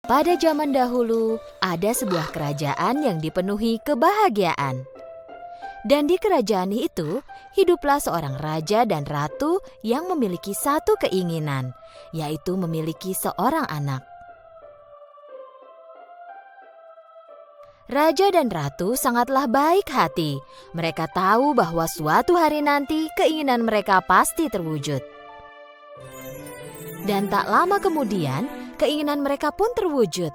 Pada zaman dahulu, ada sebuah kerajaan yang dipenuhi kebahagiaan. Dan di kerajaan itu, hiduplah seorang raja dan ratu yang memiliki satu keinginan, yaitu memiliki seorang anak. Raja dan ratu sangatlah baik hati. Mereka tahu bahwa suatu hari nanti keinginan mereka pasti terwujud. Dan tak lama kemudian, keinginan mereka pun terwujud.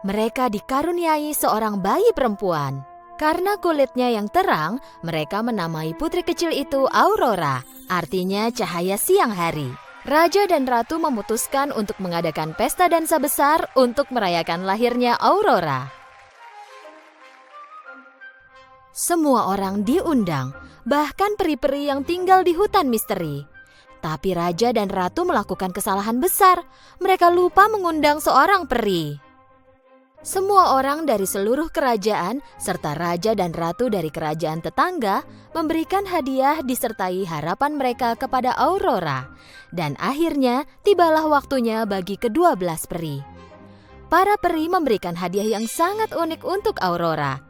Mereka dikaruniai seorang bayi perempuan. Karena kulitnya yang terang, mereka menamai putri kecil itu Aurora, artinya cahaya siang hari. Raja dan ratu memutuskan untuk mengadakan pesta dansa besar untuk merayakan lahirnya Aurora. Semua orang diundang, bahkan peri-peri yang tinggal di hutan misteri. Tapi raja dan ratu melakukan kesalahan besar. Mereka lupa mengundang seorang peri. Semua orang dari seluruh kerajaan, serta raja dan ratu dari kerajaan tetangga, memberikan hadiah disertai harapan mereka kepada Aurora. Dan akhirnya, tibalah waktunya bagi ke-12 peri. Para peri memberikan hadiah yang sangat unik untuk Aurora.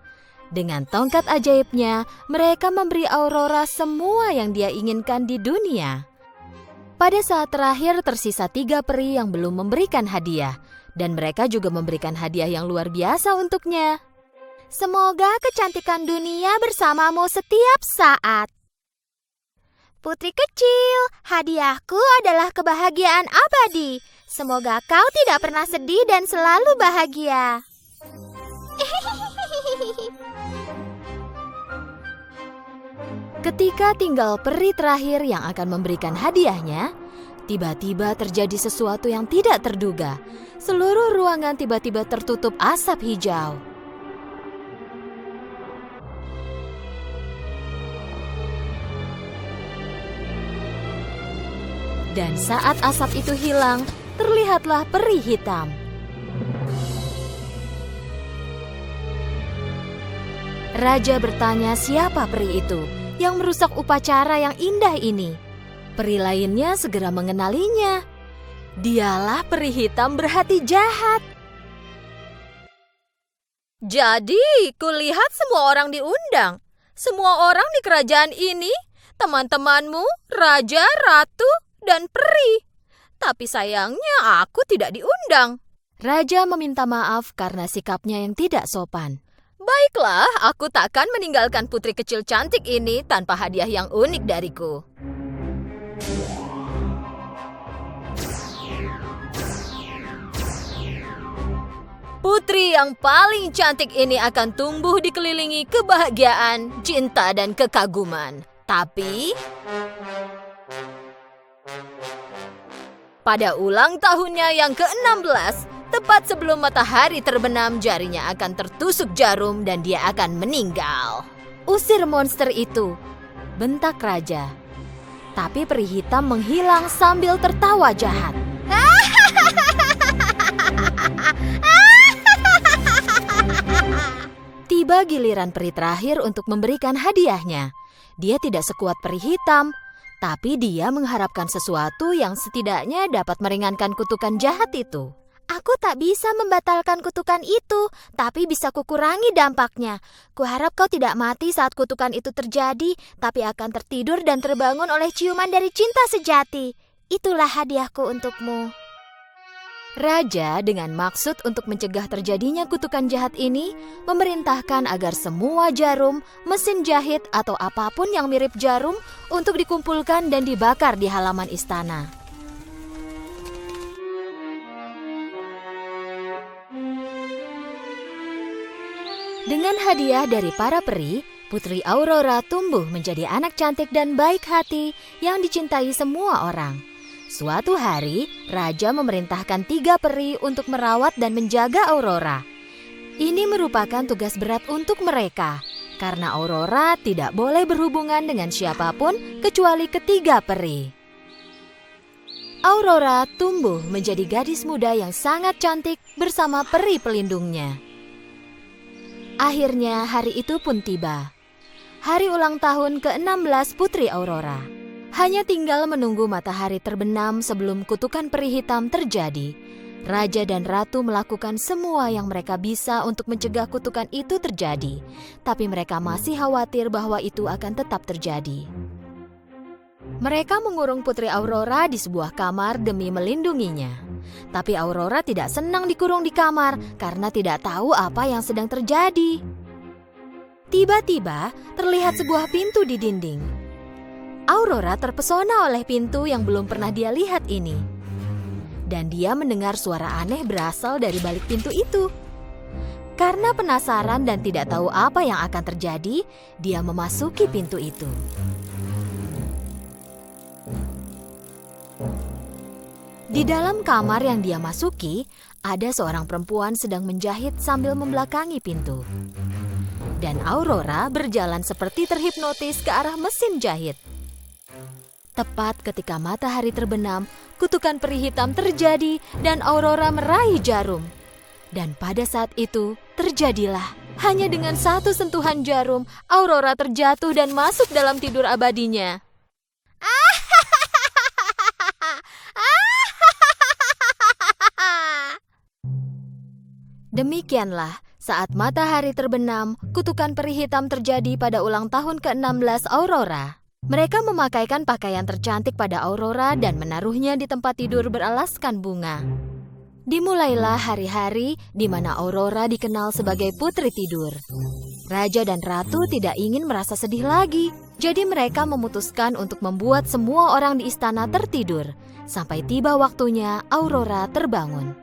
Dengan tongkat ajaibnya, mereka memberi Aurora semua yang dia inginkan di dunia. Pada saat terakhir, tersisa 3 peri yang belum memberikan hadiah. Dan mereka juga memberikan hadiah yang luar biasa untuknya. Semoga kecantikan dunia bersamamu setiap saat. Putri kecil, hadiahku adalah kebahagiaan abadi. Semoga kau tidak pernah sedih dan selalu bahagia. Ketika tinggal peri terakhir yang akan memberikan hadiahnya, tiba-tiba terjadi sesuatu yang tidak terduga. Seluruh ruangan tiba-tiba tertutup asap hijau. Dan saat asap itu hilang, terlihatlah peri hitam. Raja bertanya siapa peri itu yang merusak upacara yang indah ini. Peri lainnya segera mengenalinya. Dialah peri hitam berhati jahat. Jadi, kulihat semua orang diundang. Semua orang di kerajaan ini, teman-temanmu, raja, ratu, dan peri. Tapi sayangnya aku tidak diundang. Raja meminta maaf karena sikapnya yang tidak sopan. Baiklah, aku takkan meninggalkan putri kecil cantik ini tanpa hadiah yang unik dariku. Putri yang paling cantik ini akan tumbuh dikelilingi kebahagiaan, cinta, dan kekaguman. Tapi pada ulang tahunnya yang ke-16, tepat sebelum matahari terbenam, jarinya akan tertusuk jarum dan dia akan meninggal. Usir monster itu, bentak raja. Tapi peri hitam menghilang sambil tertawa jahat. Tiba giliran peri terakhir untuk memberikan hadiahnya. Dia tidak sekuat peri hitam, tapi dia mengharapkan sesuatu yang setidaknya dapat meringankan kutukan jahat itu. Aku tak bisa membatalkan kutukan itu, tapi bisa kukurangi dampaknya. Kuharap kau tidak mati saat kutukan itu terjadi, tapi akan tertidur dan terbangun oleh ciuman dari cinta sejati. Itulah hadiahku untukmu. Raja dengan maksud untuk mencegah terjadinya kutukan jahat ini memerintahkan agar semua jarum, mesin jahit atau apapun yang mirip jarum untuk dikumpulkan dan dibakar di halaman istana. Dengan hadiah dari para peri, Putri Aurora tumbuh menjadi anak cantik dan baik hati yang dicintai semua orang. Suatu hari, Raja memerintahkan 3 peri untuk merawat dan menjaga Aurora. Ini merupakan tugas berat untuk mereka, karena Aurora tidak boleh berhubungan dengan siapapun kecuali ketiga peri. Aurora tumbuh menjadi gadis muda yang sangat cantik bersama peri pelindungnya. Akhirnya hari itu pun tiba. Hari ulang tahun ke-16 Putri Aurora. Hanya tinggal menunggu matahari terbenam sebelum kutukan peri hitam terjadi. Raja dan ratu melakukan semua yang mereka bisa untuk mencegah kutukan itu terjadi, tapi mereka masih khawatir bahwa itu akan tetap terjadi. Mereka mengurung Putri Aurora di sebuah kamar demi melindunginya. Tapi Aurora tidak senang dikurung di kamar karena tidak tahu apa yang sedang terjadi. Tiba-tiba terlihat sebuah pintu di dinding. Aurora terpesona oleh pintu yang belum pernah dia lihat ini. Dan dia mendengar suara aneh berasal dari balik pintu itu. Karena penasaran dan tidak tahu apa yang akan terjadi, dia memasuki pintu itu. Di dalam kamar yang dia masuki, ada seorang perempuan sedang menjahit sambil membelakangi pintu. Dan Aurora berjalan seperti terhipnotis ke arah mesin jahit. Tepat ketika matahari terbenam, kutukan peri hitam terjadi dan Aurora meraih jarum. Dan pada saat itu, terjadilah. Hanya dengan satu sentuhan jarum, Aurora terjatuh dan masuk dalam tidur abadinya. Demikianlah, saat matahari terbenam, kutukan peri hitam terjadi pada ulang tahun ke-16 Aurora. Mereka memakaikan pakaian tercantik pada Aurora dan menaruhnya di tempat tidur beralaskan bunga. Dimulailah hari-hari di mana Aurora dikenal sebagai putri tidur. Raja dan ratu tidak ingin merasa sedih lagi, jadi mereka memutuskan untuk membuat semua orang di istana tertidur. Sampai tiba waktunya Aurora terbangun.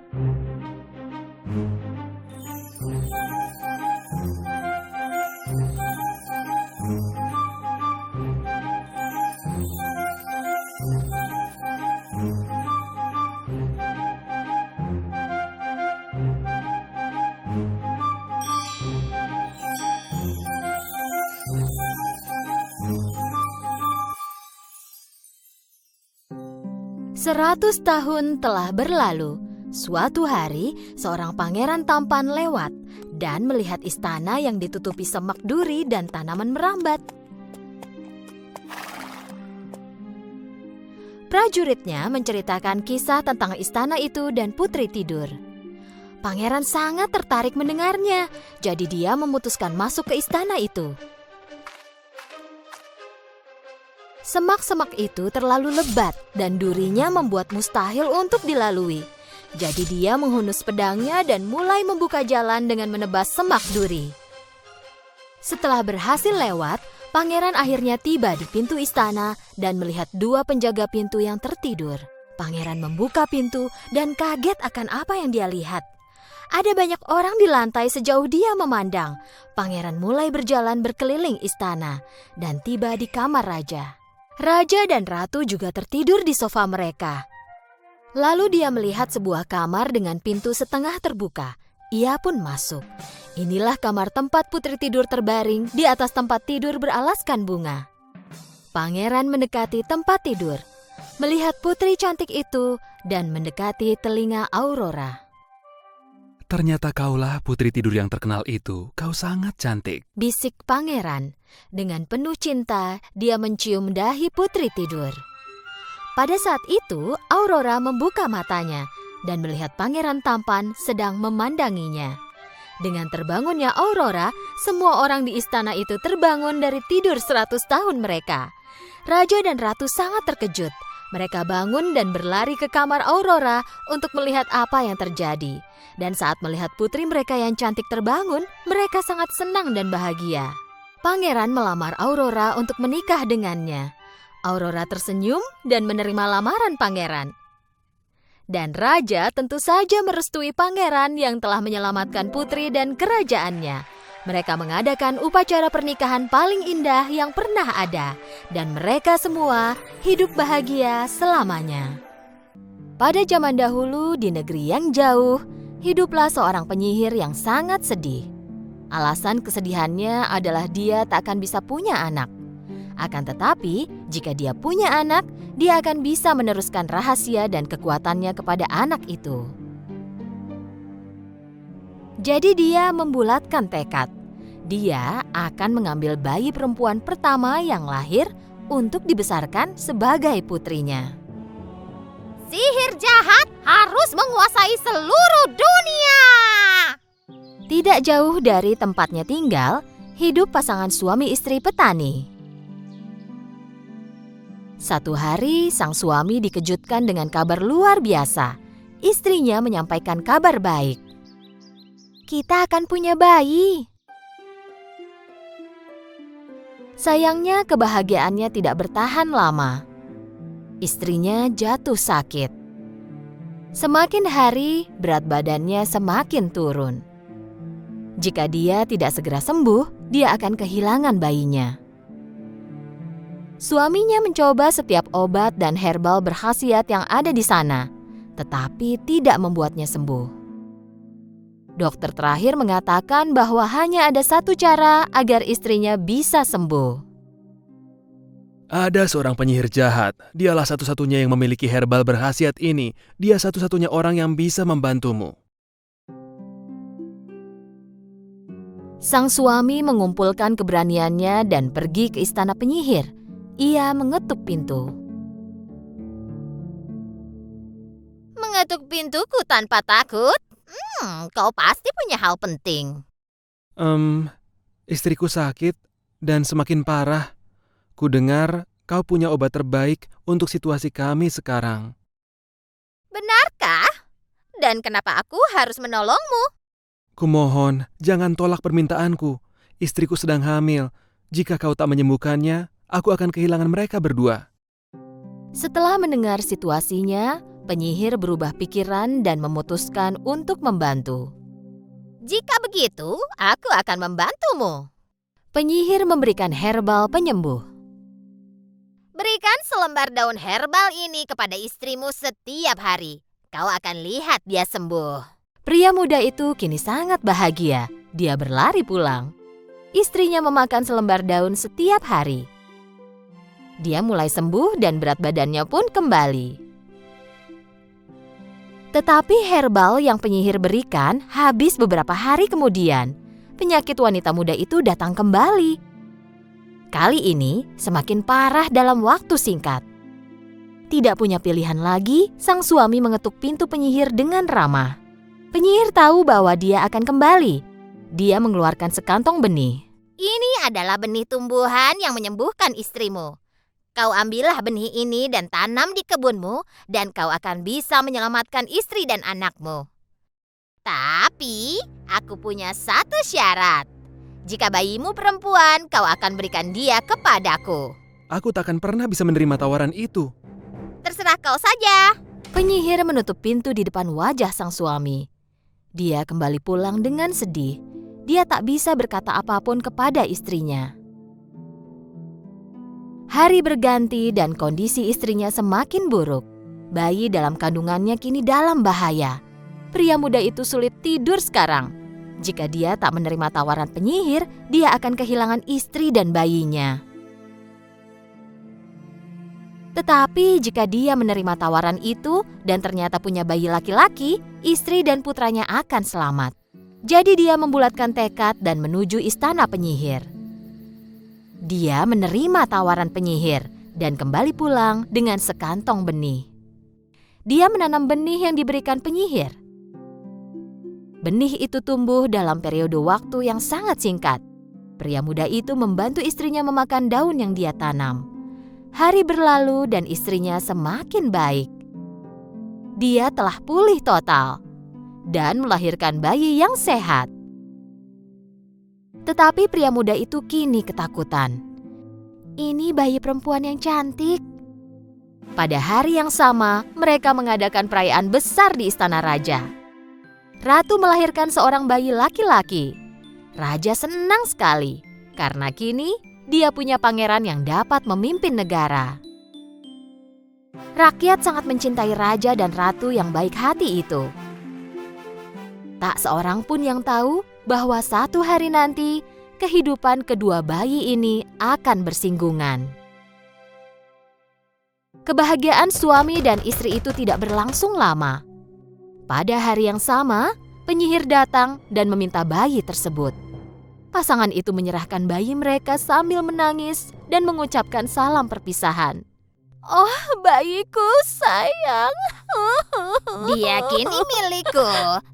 Seratus tahun telah berlalu. Suatu hari, seorang pangeran tampan lewat dan melihat istana yang ditutupi semak duri dan tanaman merambat. Prajuritnya menceritakan kisah tentang istana itu dan putri tidur. Pangeran sangat tertarik mendengarnya, jadi dia memutuskan masuk ke istana itu. Semak-semak itu terlalu lebat dan durinya membuat mustahil untuk dilalui. Jadi dia menghunus pedangnya dan mulai membuka jalan dengan menebas semak duri. Setelah berhasil lewat, pangeran akhirnya tiba di pintu istana dan melihat dua penjaga pintu yang tertidur. Pangeran membuka pintu dan kaget akan apa yang dia lihat. Ada banyak orang di lantai sejauh dia memandang. Pangeran mulai berjalan berkeliling istana dan tiba di kamar raja. Raja dan ratu juga tertidur di sofa mereka. Lalu dia melihat sebuah kamar dengan pintu setengah terbuka. Ia pun masuk. Inilah kamar tempat putri tidur terbaring di atas tempat tidur beralaskan bunga. Pangeran mendekati tempat tidur, melihat putri cantik itu dan mendekati telinga Aurora. Ternyata kaulah putri tidur yang terkenal itu. Kau sangat cantik, Bisik pangeran. Dengan penuh cinta, dia mencium dahi putri tidur. Pada saat itu, Aurora membuka matanya dan melihat pangeran tampan sedang memandanginya. Dengan terbangunnya Aurora, semua orang di istana itu terbangun dari tidur 100 tahun mereka. Raja dan ratu sangat terkejut. Mereka bangun dan berlari ke kamar Aurora untuk melihat apa yang terjadi. Dan saat melihat putri mereka yang cantik terbangun, mereka sangat senang dan bahagia. Pangeran melamar Aurora untuk menikah dengannya. Aurora tersenyum dan menerima lamaran pangeran. Dan raja tentu saja merestui pangeran yang telah menyelamatkan putri dan kerajaannya. Mereka mengadakan upacara pernikahan paling indah yang pernah ada. Dan mereka semua hidup bahagia selamanya. Pada zaman dahulu di negeri yang jauh, hiduplah seorang penyihir yang sangat sedih. Alasan kesedihannya adalah dia tak akan bisa punya anak. Akan tetapi, jika dia punya anak, dia akan bisa meneruskan rahasia dan kekuatannya kepada anak itu. Jadi dia membulatkan tekad. Dia akan mengambil bayi perempuan pertama yang lahir untuk dibesarkan sebagai putrinya. Sihir jahat harus menguasai seluruh dunia. Tidak jauh dari tempatnya tinggal, hidup pasangan suami istri petani. Satu hari, sang suami dikejutkan dengan kabar luar biasa. Istrinya menyampaikan kabar baik. Kita akan punya bayi. Sayangnya kebahagiaannya tidak bertahan lama. Istrinya jatuh sakit. Semakin hari, berat badannya semakin turun. Jika dia tidak segera sembuh, dia akan kehilangan bayinya. Suaminya mencoba setiap obat dan herbal berkhasiat yang ada di sana, tetapi tidak membuatnya sembuh. Dokter terakhir mengatakan bahwa hanya ada satu cara agar istrinya bisa sembuh. Ada seorang penyihir jahat. Dialah satu-satunya yang memiliki herbal berkhasiat ini. Dia satu-satunya orang yang bisa membantumu. Sang suami mengumpulkan keberaniannya dan pergi ke istana penyihir. Ia mengetuk pintu. Mengetuk pintuku tanpa takut? Kau pasti punya hal penting. Istriku sakit dan semakin parah. Kudengar kau punya obat terbaik untuk situasi kami sekarang. Benarkah? Dan kenapa aku harus menolongmu? Kumohon, jangan tolak permintaanku. Istriku sedang hamil. Jika kau tak menyembuhkannya, aku akan kehilangan mereka berdua. Setelah mendengar situasinya, penyihir berubah pikiran dan memutuskan untuk membantu. Jika begitu, aku akan membantumu. Penyihir memberikan herbal penyembuh. Berikan selembar daun herbal ini kepada istrimu setiap hari. Kau akan lihat dia sembuh. Pria muda itu kini sangat bahagia. Dia berlari pulang. Istrinya memakan selembar daun setiap hari. Dia mulai sembuh dan berat badannya pun kembali. Tetapi herbal yang penyihir berikan habis beberapa hari kemudian. Penyakit wanita muda itu datang kembali. Kali ini semakin parah dalam waktu singkat. Tidak punya pilihan lagi, sang suami mengetuk pintu penyihir dengan ramah. Penyihir tahu bahwa dia akan kembali. Dia mengeluarkan sekantong benih. Ini adalah benih tumbuhan yang menyembuhkan istrimu. Kau ambillah benih ini dan tanam di kebunmu, dan kau akan bisa menyelamatkan istri dan anakmu. Tapi, aku punya satu syarat. Jika bayimu perempuan, kau akan berikan dia kepadaku. Aku tak akan pernah bisa menerima tawaran itu. Terserah kau saja. Penyihir menutup pintu di depan wajah sang suami. Dia kembali pulang dengan sedih. Dia tak bisa berkata apapun kepada istrinya. Hari berganti dan kondisi istrinya semakin buruk. Bayi dalam kandungannya kini dalam bahaya. Pria muda itu sulit tidur sekarang. Jika dia tak menerima tawaran penyihir, dia akan kehilangan istri dan bayinya. Tetapi jika dia menerima tawaran itu dan ternyata punya bayi laki-laki, istri dan putranya akan selamat. Jadi dia membulatkan tekad dan menuju istana penyihir. Dia menerima tawaran penyihir dan kembali pulang dengan sekantong benih. Dia menanam benih yang diberikan penyihir. Benih itu tumbuh dalam periode waktu yang sangat singkat. Pria muda itu membantu istrinya memakan daun yang dia tanam. Hari berlalu dan istrinya semakin baik. Dia telah pulih total dan melahirkan bayi yang sehat. Tetapi pria muda itu kini ketakutan. Ini bayi perempuan yang cantik. Pada hari yang sama, mereka mengadakan perayaan besar di istana raja. Ratu melahirkan seorang bayi laki-laki. Raja senang sekali karena kini dia punya pangeran yang dapat memimpin negara. Rakyat sangat mencintai raja dan ratu yang baik hati itu. Tak seorang pun yang tahu bahwa satu hari nanti kehidupan kedua bayi ini akan bersinggungan. Kebahagiaan suami dan istri itu tidak berlangsung lama. Pada hari yang sama, penyihir datang dan meminta bayi tersebut. Pasangan itu menyerahkan bayi mereka sambil menangis dan mengucapkan salam perpisahan. Oh, bayiku sayang. Dia kini milikku.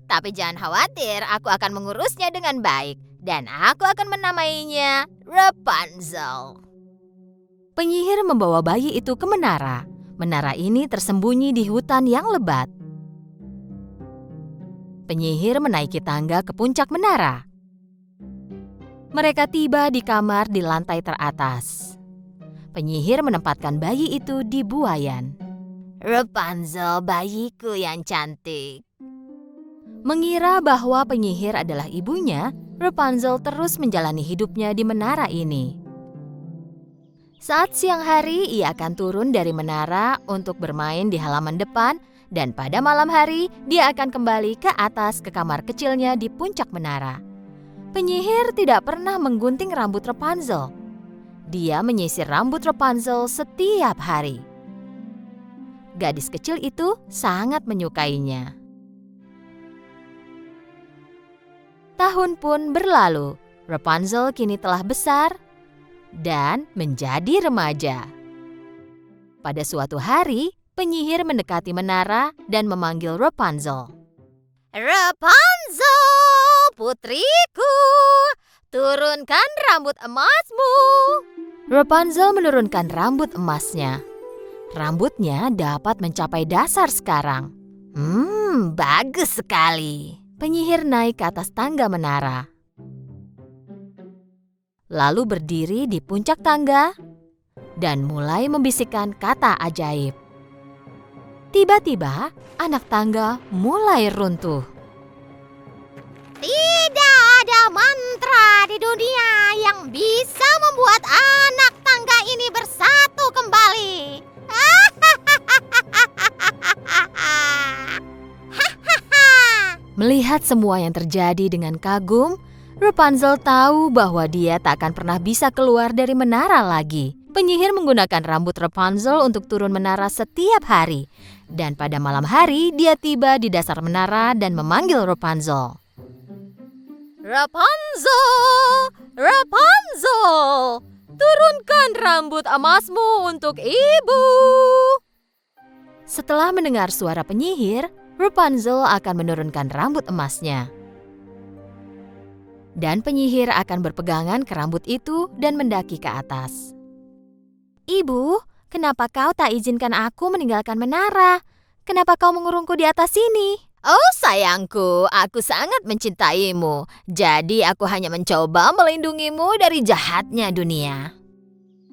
Tapi jangan khawatir, aku akan mengurusnya dengan baik. Dan aku akan menamainya Rapunzel. Penyihir membawa bayi itu ke menara. Menara ini tersembunyi di hutan yang lebat. Penyihir menaiki tangga ke puncak menara. Mereka tiba di kamar di lantai teratas. Penyihir menempatkan bayi itu di buayan. Rapunzel, bayiku yang cantik. Mengira bahwa penyihir adalah ibunya, Rapunzel terus menjalani hidupnya di menara ini. Saat siang hari, ia akan turun dari menara untuk bermain di halaman depan, dan pada malam hari, dia akan kembali ke atas ke kamar kecilnya di puncak menara. Penyihir tidak pernah menggunting rambut Rapunzel. Dia menyisir rambut Rapunzel setiap hari. Gadis kecil itu sangat menyukainya. Tahun pun berlalu. Rapunzel kini telah besar dan menjadi remaja. Pada suatu hari, penyihir mendekati menara dan memanggil Rapunzel. Rapunzel, putriku, turunkan rambut emasmu. Rapunzel menurunkan rambut emasnya. Rambutnya dapat mencapai dasar sekarang. Bagus sekali. Penyihir naik ke atas tangga menara. Lalu berdiri di puncak tangga dan mulai membisikkan kata ajaib. Tiba-tiba, anak tangga mulai runtuh. Tidak ada mantra di dunia yang bisa membuat anak tangga ini bersatu kembali. Melihat semua yang terjadi dengan kagum, Rapunzel tahu bahwa dia tak akan pernah bisa keluar dari menara lagi. Penyihir menggunakan rambut Rapunzel untuk turun menara setiap hari. Dan pada malam hari, dia tiba di dasar menara dan memanggil Rapunzel. Rapunzel, Rapunzel, turunkan rambut emasmu untuk ibu. Setelah mendengar suara penyihir, Rapunzel akan menurunkan rambut emasnya. Dan penyihir akan berpegangan ke rambut itu dan mendaki ke atas. Ibu, kenapa kau tak izinkan aku meninggalkan menara? Kenapa kau mengurungku di atas sini? Oh sayangku, aku sangat mencintaimu. Jadi aku hanya mencoba melindungimu dari jahatnya dunia.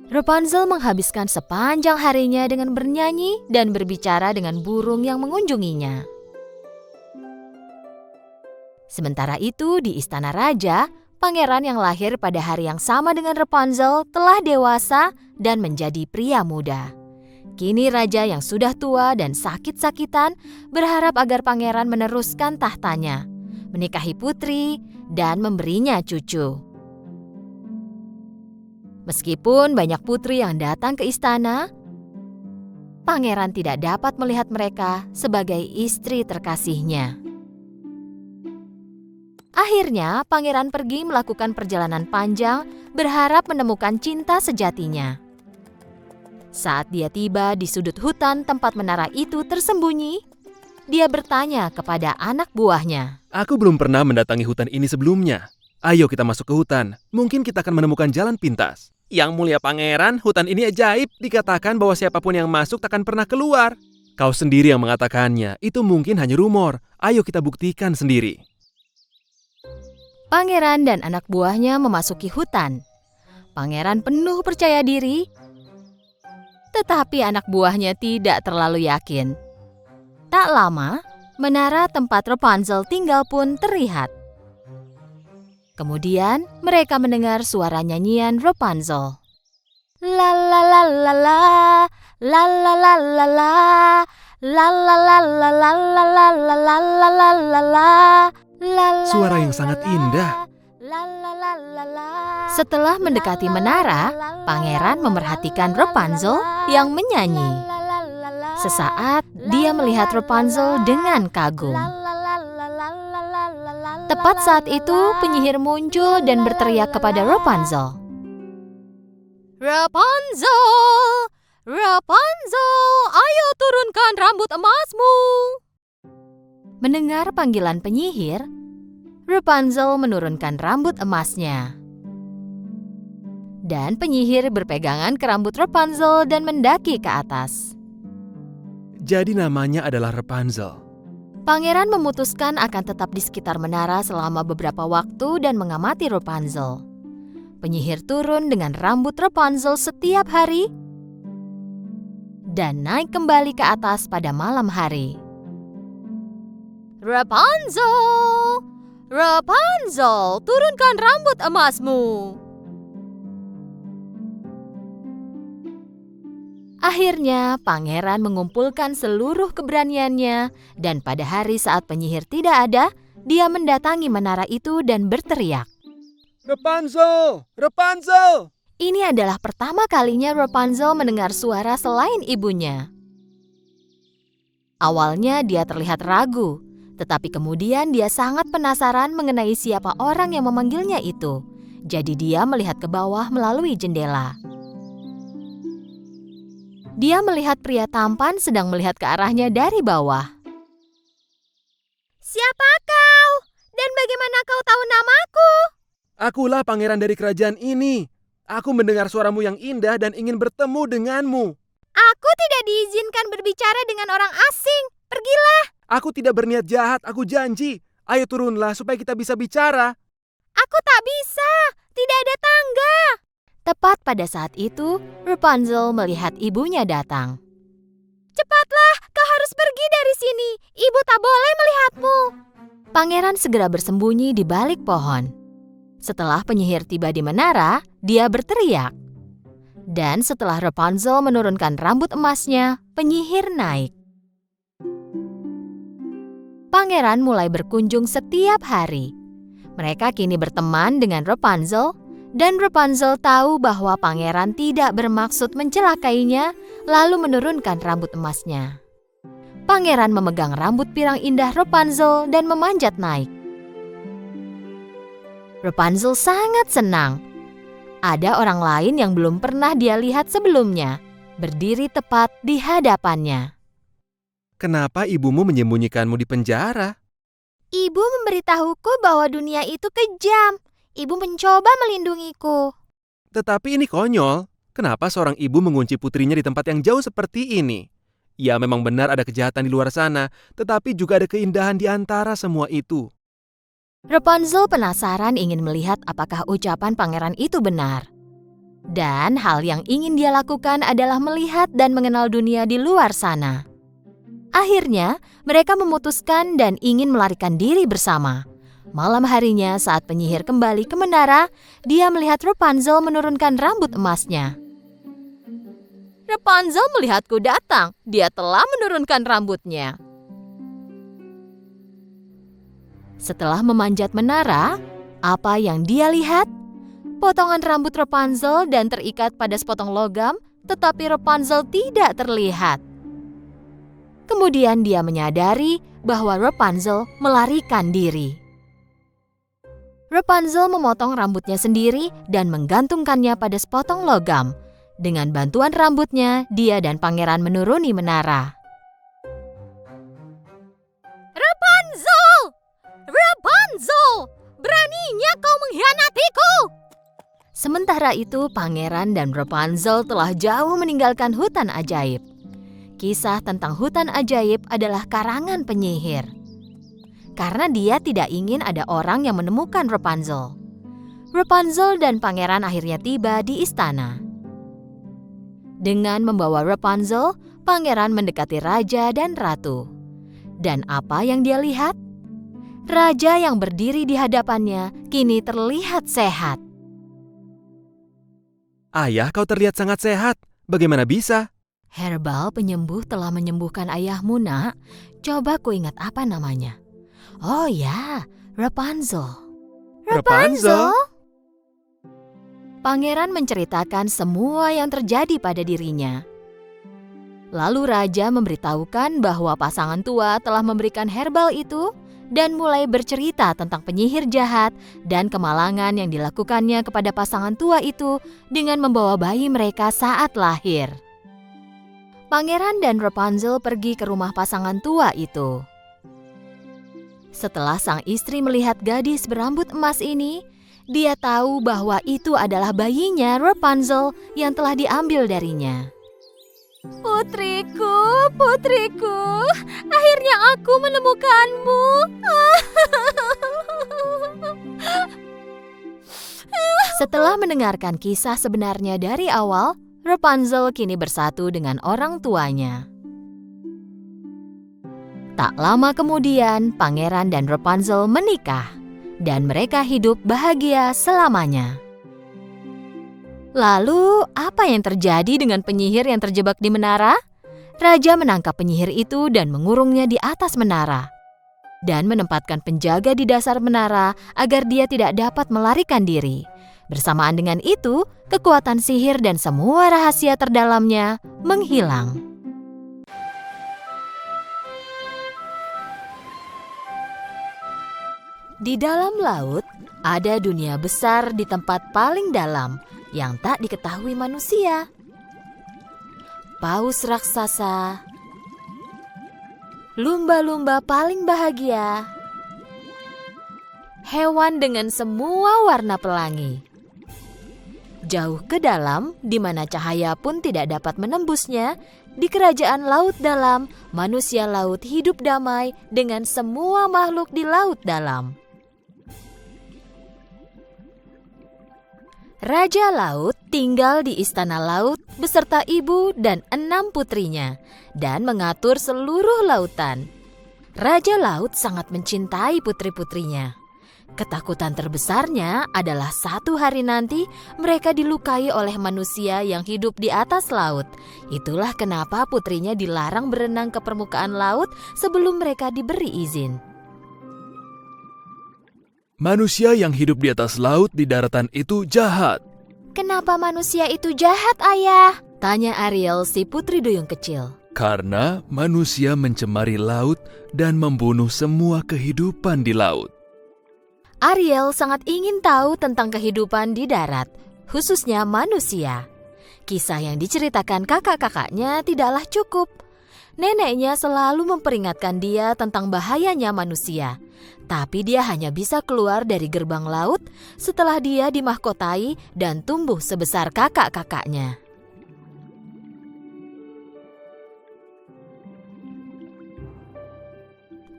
Rapunzel menghabiskan sepanjang harinya dengan bernyanyi dan berbicara dengan burung yang mengunjunginya. Sementara itu di istana raja, pangeran yang lahir pada hari yang sama dengan Rapunzel telah dewasa dan menjadi pria muda. Kini raja yang sudah tua dan sakit-sakitan berharap agar pangeran meneruskan tahtanya, menikahi putri, dan memberinya cucu. Meskipun banyak putri yang datang ke istana, pangeran tidak dapat melihat mereka sebagai istri terkasihnya. Akhirnya, pangeran pergi melakukan perjalanan panjang berharap menemukan cinta sejatinya. Saat dia tiba di sudut hutan tempat menara itu tersembunyi, dia bertanya kepada anak buahnya. Aku belum pernah mendatangi hutan ini sebelumnya. Ayo kita masuk ke hutan, mungkin kita akan menemukan jalan pintas. Yang mulia pangeran, hutan ini ajaib. Dikatakan bahwa siapapun yang masuk takkan pernah keluar. Kau sendiri yang mengatakannya, itu mungkin hanya rumor. Ayo kita buktikan sendiri. Pangeran dan anak buahnya memasuki hutan. Pangeran penuh percaya diri, tetapi anak buahnya tidak terlalu yakin. Tak lama, menara tempat Rapunzel tinggal pun terlihat. Kemudian mereka mendengar suara nyanyian Rapunzel. La la la la la, la la la la la, la la la la la la la la la la la la. Suara yang sangat indah. Setelah mendekati menara, pangeran memerhatikan Rapunzel yang menyanyi. Sesaat dia melihat Rapunzel dengan kagum. Tepat saat itu penyihir muncul dan berteriak kepada Rapunzel. Rapunzel, Rapunzel, ayo turunkan rambut emasmu. Mendengar panggilan penyihir, Rapunzel menurunkan rambut emasnya. Dan penyihir berpegangan ke rambut Rapunzel dan mendaki ke atas. Jadi namanya adalah Rapunzel. Pangeran memutuskan akan tetap di sekitar menara selama beberapa waktu dan mengamati Rapunzel. Penyihir turun dengan rambut Rapunzel setiap hari dan naik kembali ke atas pada malam hari. Rapunzel! Rapunzel, turunkan rambut emasmu. Akhirnya, pangeran mengumpulkan seluruh keberaniannya dan pada hari saat penyihir tidak ada, dia mendatangi menara itu dan berteriak. Rapunzel! Rapunzel! Ini adalah pertama kalinya Rapunzel mendengar suara selain ibunya. Awalnya dia terlihat ragu, tetapi kemudian dia sangat penasaran mengenai siapa orang yang memanggilnya itu. Jadi dia melihat ke bawah melalui jendela. Dia melihat pria tampan sedang melihat ke arahnya dari bawah. Siapa kau? Dan bagaimana kau tahu namaku? Akulah pangeran dari kerajaan ini. Aku mendengar suaramu yang indah dan ingin bertemu denganmu. Aku tidak diizinkan berbicara dengan orang asing. Pergilah. Aku tidak berniat jahat, aku janji. Ayo turunlah supaya kita bisa bicara. Aku tak bisa. Tidak ada tangga. Tepat pada saat itu, Rapunzel melihat ibunya datang. Cepatlah, kau harus pergi dari sini. Ibu tak boleh melihatmu. Pangeran segera bersembunyi di balik pohon. Setelah penyihir tiba di menara, dia berteriak. Dan setelah Rapunzel menurunkan rambut emasnya, penyihir naik. Pangeran mulai berkunjung setiap hari. Mereka kini berteman dengan Rapunzel, dan Rapunzel tahu bahwa pangeran tidak bermaksud mencelakainya, lalu menurunkan rambut emasnya. Pangeran memegang rambut pirang indah Rapunzel dan memanjat naik. Rapunzel sangat senang. Ada orang lain yang belum pernah dia lihat sebelumnya, berdiri tepat di hadapannya. Kenapa ibumu menyembunyikanmu di penjara? Ibu memberitahuku bahwa dunia itu kejam. Ibu mencoba melindungiku. Tetapi ini konyol. Kenapa seorang ibu mengunci putrinya di tempat yang jauh seperti ini? Ya, memang benar ada kejahatan di luar sana, tetapi juga ada keindahan di antara semua itu. Rapunzel penasaran ingin melihat apakah ucapan pangeran itu benar. Dan hal yang ingin dia lakukan adalah melihat dan mengenal dunia di luar sana. Akhirnya, mereka memutuskan dan ingin melarikan diri bersama. Malam harinya saat penyihir kembali ke menara, dia melihat Rapunzel menurunkan rambut emasnya. Rapunzel melihatku datang, dia telah menurunkan rambutnya. Setelah memanjat menara, apa yang dia lihat? Potongan rambut Rapunzel dan terikat pada sepotong logam, tetapi Rapunzel tidak terlihat. Kemudian dia menyadari bahwa Rapunzel melarikan diri. Rapunzel memotong rambutnya sendiri dan menggantungkannya pada sepotong logam. Dengan bantuan rambutnya, dia dan pangeran menuruni menara. Rapunzel! Rapunzel! Beraninya kau mengkhianatiku! Sementara itu, pangeran dan Rapunzel telah jauh meninggalkan hutan ajaib. Kisah tentang hutan ajaib adalah karangan penyihir. Karena dia tidak ingin ada orang yang menemukan Rapunzel. Rapunzel dan pangeran akhirnya tiba di istana. Dengan membawa Rapunzel, pangeran mendekati raja dan ratu. Dan apa yang dia lihat? Raja yang berdiri di hadapannya kini terlihat sehat. Ayah, kau terlihat sangat sehat. Bagaimana bisa? Herbal penyembuh telah menyembuhkan ayahmu, nak. Coba ku ingat apa namanya. Oh ya, Rapunzel. Rapunzel? Pangeran menceritakan semua yang terjadi pada dirinya. Lalu raja memberitahukan bahwa pasangan tua telah memberikan herbal itu dan mulai bercerita tentang penyihir jahat dan kemalangan yang dilakukannya kepada pasangan tua itu dengan membawa bayi mereka saat lahir. Pangeran dan Rapunzel pergi ke rumah pasangan tua itu. Setelah sang istri melihat gadis berambut emas ini, dia tahu bahwa itu adalah bayinya Rapunzel yang telah diambil darinya. Putriku, putriku, akhirnya aku menemukanmu. Setelah mendengarkan kisah sebenarnya dari awal, Rapunzel kini bersatu dengan orang tuanya. Tak lama kemudian, Pangeran dan Rapunzel menikah, dan mereka hidup bahagia selamanya. Lalu, apa yang terjadi dengan penyihir yang terjebak di menara? Raja menangkap penyihir itu dan mengurungnya di atas menara, dan menempatkan penjaga di dasar menara agar dia tidak dapat melarikan diri. Bersamaan dengan itu, kekuatan sihir dan semua rahasia terdalamnya menghilang. Di dalam laut, ada dunia besar di tempat paling dalam yang tak diketahui manusia. Paus raksasa, lumba-lumba paling bahagia, hewan dengan semua warna pelangi. Jauh ke dalam, di mana cahaya pun tidak dapat menembusnya, di kerajaan laut dalam, manusia laut hidup damai dengan semua makhluk di laut dalam. Raja Laut tinggal di istana laut beserta ibu dan 6 putrinya dan mengatur seluruh lautan. Raja Laut sangat mencintai putri-putrinya. Ketakutan terbesarnya adalah satu hari nanti mereka dilukai oleh manusia yang hidup di atas laut. Itulah kenapa putrinya dilarang berenang ke permukaan laut sebelum mereka diberi izin. Manusia yang hidup di atas laut di daratan itu jahat. Kenapa manusia itu jahat, Ayah? Tanya Ariel, si putri duyung kecil. Karena manusia mencemari laut dan membunuh semua kehidupan di laut. Ariel sangat ingin tahu tentang kehidupan di darat, khususnya manusia. Kisah yang diceritakan kakak-kakaknya tidaklah cukup. Neneknya selalu memperingatkan dia tentang bahayanya manusia. Tapi dia hanya bisa keluar dari gerbang laut setelah dia dimahkotai dan tumbuh sebesar kakak-kakaknya.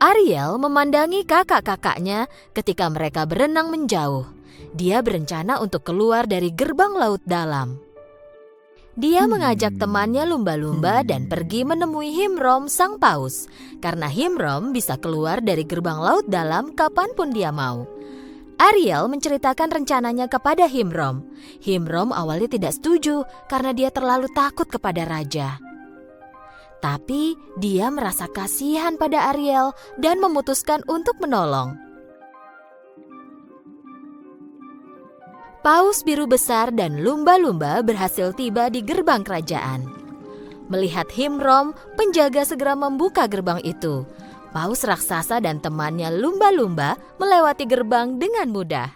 Ariel memandangi kakak-kakaknya ketika mereka berenang menjauh. Dia berencana untuk keluar dari gerbang laut dalam. Dia mengajak temannya lumba-lumba dan pergi menemui Himrom sang paus, karena Himrom bisa keluar dari gerbang laut dalam kapanpun dia mau. Ariel menceritakan rencananya kepada Himrom. Himrom awalnya tidak setuju karena dia terlalu takut kepada raja. Tapi dia merasa kasihan pada Ariel dan memutuskan untuk menolong. Paus biru besar dan lumba-lumba berhasil tiba di gerbang kerajaan. Melihat Himrom, penjaga segera membuka gerbang itu. Paus raksasa dan temannya lumba-lumba melewati gerbang dengan mudah.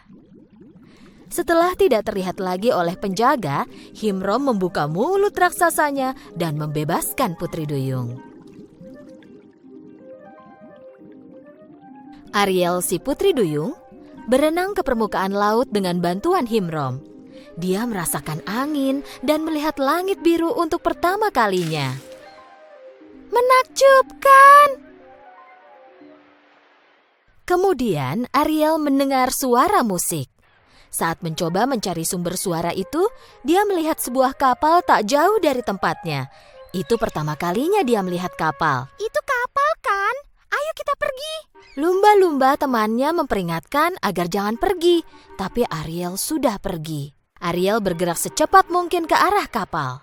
Setelah tidak terlihat lagi oleh penjaga, Himrom membuka mulut raksasanya dan membebaskan Putri Duyung. Ariel, si Putri Duyung, berenang ke permukaan laut dengan bantuan Himrom. Dia merasakan angin dan melihat langit biru untuk pertama kalinya. Menakjubkan! Kemudian Ariel mendengar suara musik. Saat mencoba mencari sumber suara itu, dia melihat sebuah kapal tak jauh dari tempatnya. Itu pertama kalinya dia melihat kapal. Itu kapal kan? Ayo kita pergi. Lumba-lumba temannya memperingatkan agar jangan pergi, tapi Ariel sudah pergi. Ariel bergerak secepat mungkin ke arah kapal.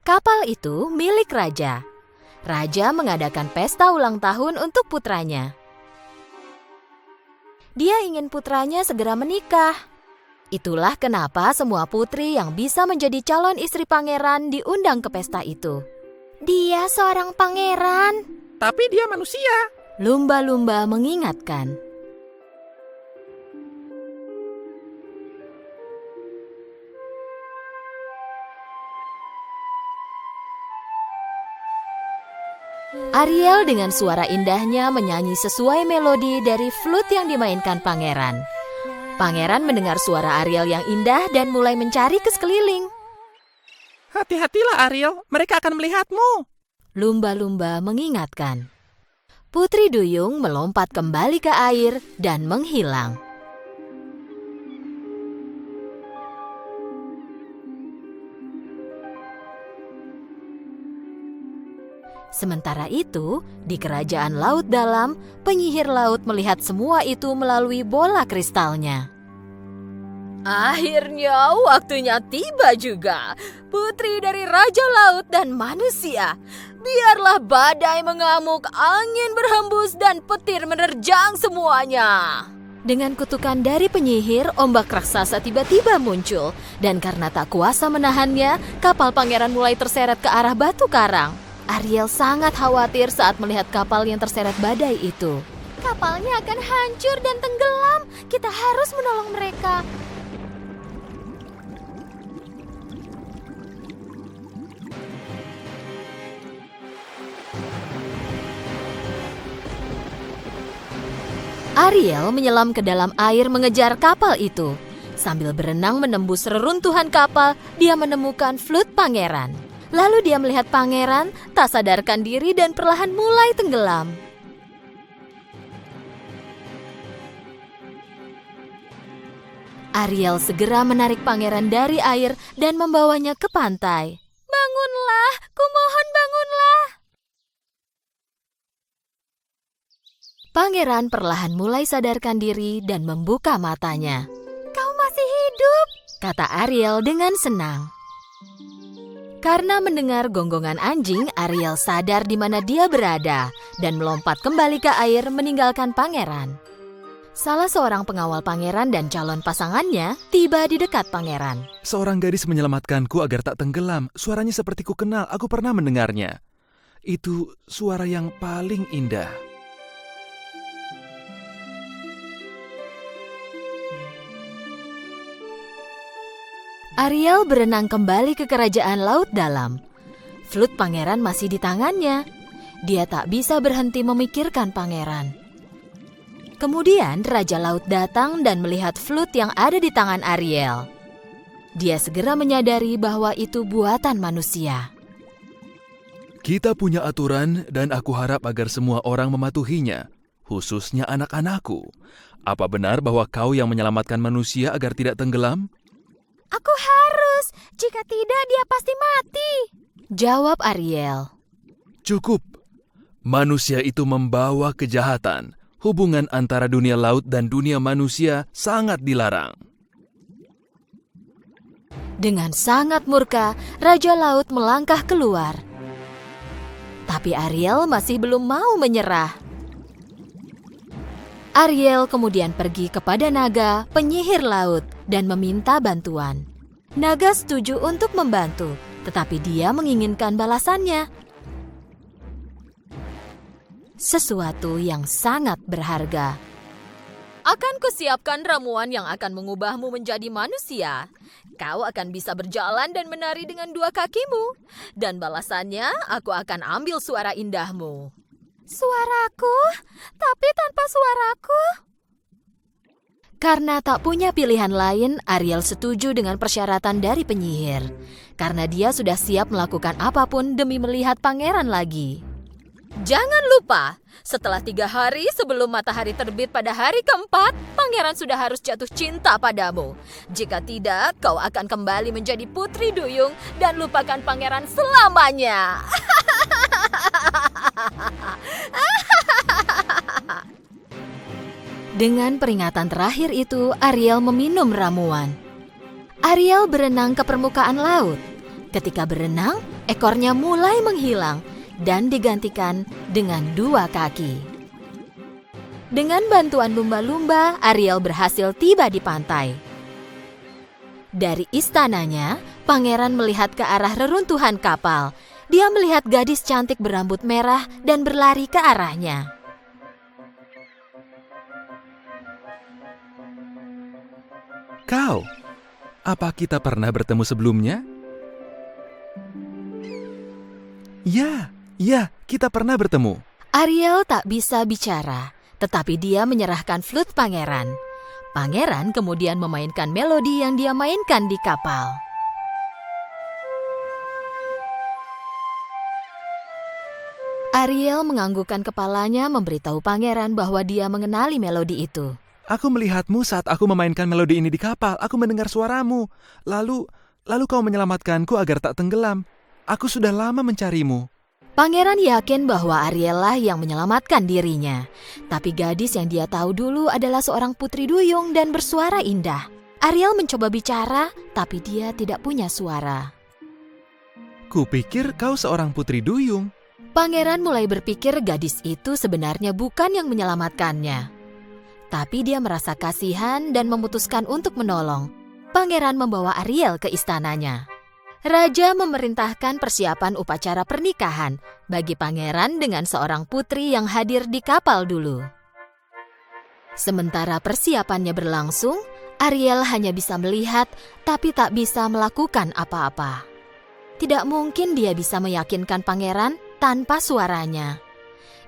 Kapal itu milik raja. Raja mengadakan pesta ulang tahun untuk putranya. Dia ingin putranya segera menikah. Itulah kenapa semua putri yang bisa menjadi calon istri pangeran diundang ke pesta itu. Dia seorang pangeran. Tapi dia manusia. Lumba-lumba mengingatkan. Ariel dengan suara indahnya menyanyi sesuai melodi dari flute yang dimainkan pangeran. Pangeran mendengar suara Ariel yang indah dan mulai mencari ke sekeliling. Hati-hatilah Ariel, mereka akan melihatmu. Lumba-lumba mengingatkan. Putri Duyung melompat kembali ke air dan menghilang. Sementara itu, di kerajaan laut dalam, penyihir laut melihat semua itu melalui bola kristalnya. Akhirnya waktunya tiba juga, putri dari Raja Laut dan manusia. Biarlah badai mengamuk, angin berhembus, dan petir menerjang semuanya. Dengan kutukan dari penyihir, ombak raksasa tiba-tiba muncul. Dan karena tak kuasa menahannya, kapal pangeran mulai terseret ke arah batu karang. Ariel sangat khawatir saat melihat kapal yang terseret badai itu. Kapalnya akan hancur dan tenggelam. Kita harus menolong mereka. Ariel menyelam ke dalam air mengejar kapal itu. Sambil berenang menembus reruntuhan kapal, dia menemukan flute pangeran. Lalu dia melihat pangeran, tak sadarkan diri dan perlahan mulai tenggelam. Ariel segera menarik pangeran dari air dan membawanya ke pantai. Bangunlah, kumohon bangunlah. Pangeran perlahan mulai sadarkan diri dan membuka matanya. Kau masih hidup, kata Ariel dengan senang. Karena mendengar gonggongan anjing, Ariel sadar di mana dia berada dan melompat kembali ke air meninggalkan pangeran. Salah seorang pengawal pangeran dan calon pasangannya tiba di dekat pangeran. Seorang gadis menyelamatkanku agar tak tenggelam. Suaranya seperti ku kenal, aku pernah mendengarnya. Itu suara yang paling indah. Ariel berenang kembali ke kerajaan laut dalam. Flute pangeran masih di tangannya. Dia tak bisa berhenti memikirkan pangeran. Kemudian Raja Laut datang dan melihat flute yang ada di tangan Ariel. Dia segera menyadari bahwa itu buatan manusia. Kita punya aturan dan aku harap agar semua orang mematuhinya, khususnya anak-anakku. Apa benar bahwa kau yang menyelamatkan manusia agar tidak tenggelam? Aku harus, jika tidak dia pasti mati, jawab Ariel. Cukup, manusia itu membawa kejahatan. Hubungan antara dunia laut dan dunia manusia sangat dilarang. Dengan sangat murka, Raja Laut melangkah keluar. Tapi Ariel masih belum mau menyerah. Ariel kemudian pergi kepada naga, penyihir laut, dan meminta bantuan. Naga setuju untuk membantu, tetapi dia menginginkan balasannya. Sesuatu yang sangat berharga. Akan kusiapkan ramuan yang akan mengubahmu menjadi manusia. Kau akan bisa berjalan dan menari dengan dua kakimu. Dan balasannya, aku akan ambil suara indahmu. Suaraku? Tapi tanpa suaraku? Karena tak punya pilihan lain, Ariel setuju dengan persyaratan dari penyihir. Karena dia sudah siap melakukan apapun demi melihat pangeran lagi. Jangan lupa, setelah 3 hari sebelum matahari terbit pada hari keempat, pangeran sudah harus jatuh cinta padamu. Jika tidak, kau akan kembali menjadi Putri Duyung dan lupakan pangeran selamanya. Dengan peringatan terakhir itu, Ariel meminum ramuan. Ariel berenang ke permukaan laut. Ketika berenang, ekornya mulai menghilang dan digantikan dengan 2 kaki. Dengan bantuan lumba-lumba, Ariel berhasil tiba di pantai. Dari istananya, pangeran melihat ke arah reruntuhan kapal. Dia melihat gadis cantik berambut merah dan berlari ke arahnya. Kau, apa kita pernah bertemu sebelumnya? Ya, Ya, kita pernah bertemu. Ariel tak bisa bicara, tetapi dia menyerahkan flute pangeran. Pangeran kemudian memainkan melodi yang dia mainkan di kapal. Ariel menganggukkan kepalanya memberitahu pangeran bahwa dia mengenali melodi itu. Aku melihatmu saat aku memainkan melodi ini di kapal. Aku mendengar suaramu. Lalu kau menyelamatkanku agar tak tenggelam. Aku sudah lama mencarimu. Pangeran yakin bahwa Ariel lah yang menyelamatkan dirinya. Tapi gadis yang dia tahu dulu adalah seorang putri duyung dan bersuara indah. Ariel mencoba bicara, tapi dia tidak punya suara. Kupikir kau seorang putri duyung. Pangeran mulai berpikir gadis itu sebenarnya bukan yang menyelamatkannya. Tapi dia merasa kasihan dan memutuskan untuk menolong. Pangeran membawa Ariel ke istananya. Raja memerintahkan persiapan upacara pernikahan bagi pangeran dengan seorang putri yang hadir di kapal dulu. Sementara persiapannya berlangsung, Ariel hanya bisa melihat tapi tak bisa melakukan apa-apa. Tidak mungkin dia bisa meyakinkan pangeran tanpa suaranya.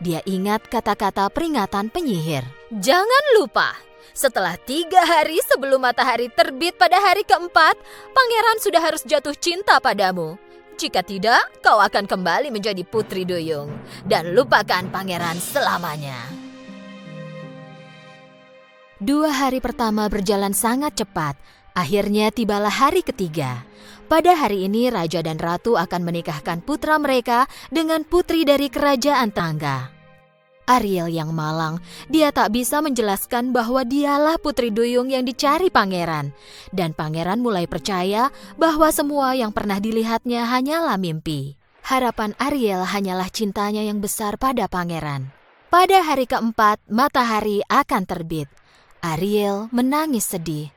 Dia ingat kata-kata peringatan penyihir. Jangan lupa, setelah 3 hari sebelum matahari terbit pada hari keempat, pangeran sudah harus jatuh cinta padamu. Jika tidak, kau akan kembali menjadi putri duyung dan lupakan pangeran selamanya. 2 hari pertama berjalan sangat cepat. Akhirnya tibalah hari ketiga. Pada hari ini raja dan ratu akan menikahkan putra mereka dengan putri dari kerajaan tangga. Ariel yang malang, dia tak bisa menjelaskan bahwa dialah putri duyung yang dicari pangeran. Dan pangeran mulai percaya bahwa semua yang pernah dilihatnya hanyalah mimpi. Harapan Ariel hanyalah cintanya yang besar pada pangeran. Pada hari keempat, matahari akan terbit. Ariel menangis sedih.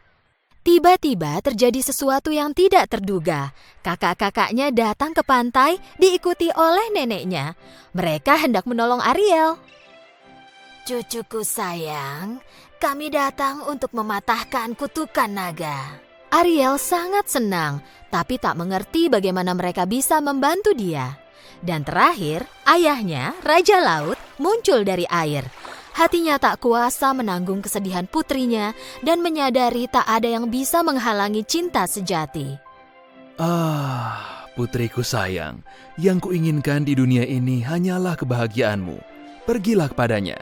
Tiba-tiba terjadi sesuatu yang tidak terduga. Kakak-kakaknya datang ke pantai diikuti oleh neneknya. Mereka hendak menolong Ariel. Cucuku sayang, kami datang untuk mematahkan kutukan naga. Ariel sangat senang, tapi tak mengerti bagaimana mereka bisa membantu dia. Dan terakhir, ayahnya, Raja Laut, muncul dari air. Hatinya tak kuasa menanggung kesedihan putrinya dan menyadari tak ada yang bisa menghalangi cinta sejati. Putriku sayang, yang kuinginkan di dunia ini hanyalah kebahagiaanmu. Pergilah kepadanya.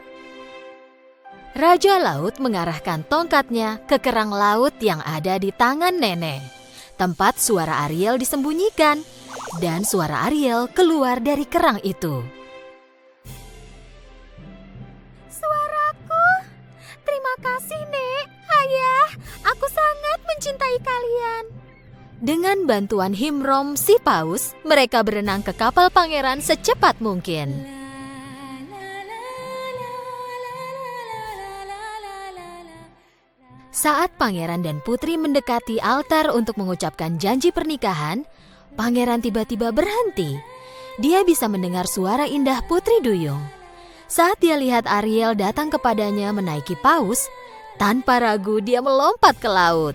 Raja Laut mengarahkan tongkatnya ke kerang laut yang ada di tangan nenek. Tempat suara Ariel disembunyikan, dan suara Ariel keluar dari kerang itu. Terima kasih, Nek. Ayah, aku sangat mencintai kalian. Dengan bantuan Himrom si paus, mereka berenang ke kapal pangeran secepat mungkin. Saat pangeran dan putri mendekati altar untuk mengucapkan janji pernikahan, pangeran tiba-tiba berhenti. Dia bisa mendengar suara indah putri duyung. Saat dia lihat Ariel datang kepadanya menaiki paus, tanpa ragu dia melompat ke laut.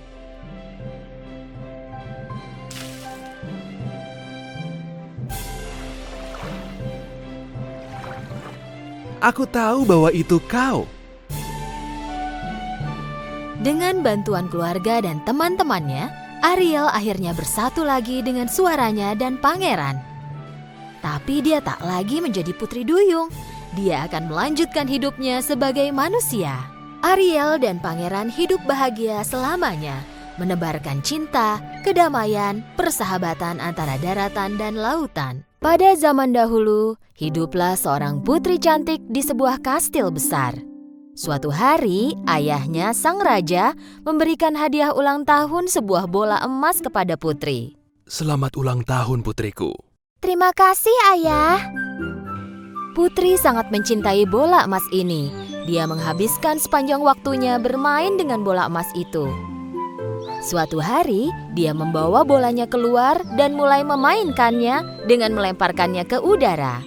Aku tahu bahwa itu kau. Dengan bantuan keluarga dan teman-temannya, Ariel akhirnya bersatu lagi dengan suaranya dan pangeran. Tapi dia tak lagi menjadi putri duyung. Dia akan melanjutkan hidupnya sebagai manusia. Ariel dan pangeran hidup bahagia selamanya, menebarkan cinta, kedamaian, persahabatan antara daratan dan lautan. Pada zaman dahulu, hiduplah seorang putri cantik di sebuah kastil besar. Suatu hari, ayahnya sang raja memberikan hadiah ulang tahun sebuah bola emas kepada putri. Selamat ulang tahun, putriku. Terima kasih, ayah. Putri sangat mencintai bola emas ini. Dia menghabiskan sepanjang waktunya bermain dengan bola emas itu. Suatu hari, dia membawa bolanya keluar dan mulai memainkannya dengan melemparkannya ke udara.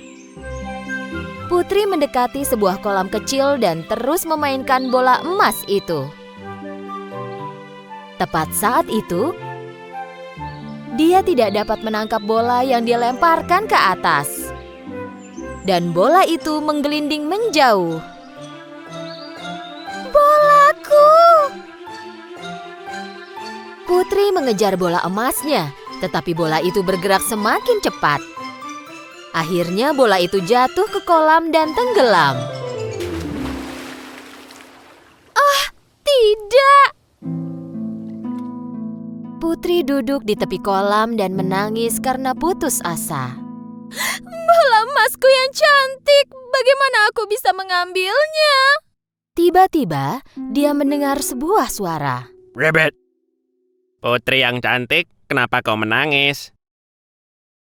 Putri mendekati sebuah kolam kecil dan terus memainkan bola emas itu. Tepat saat itu, dia tidak dapat menangkap bola yang dia lemparkan ke atas. dan bola itu menggelinding menjauh. Bolaku! Putri mengejar bola emasnya, tetapi bola itu bergerak semakin cepat. Akhirnya bola itu jatuh ke kolam dan tenggelam. Ah, tidak! Putri duduk di tepi kolam dan menangis karena putus asa. Bola emasku yang cantik, bagaimana aku bisa mengambilnya? Tiba-tiba, dia mendengar sebuah suara. Rabbit. Putri yang cantik, kenapa kau menangis?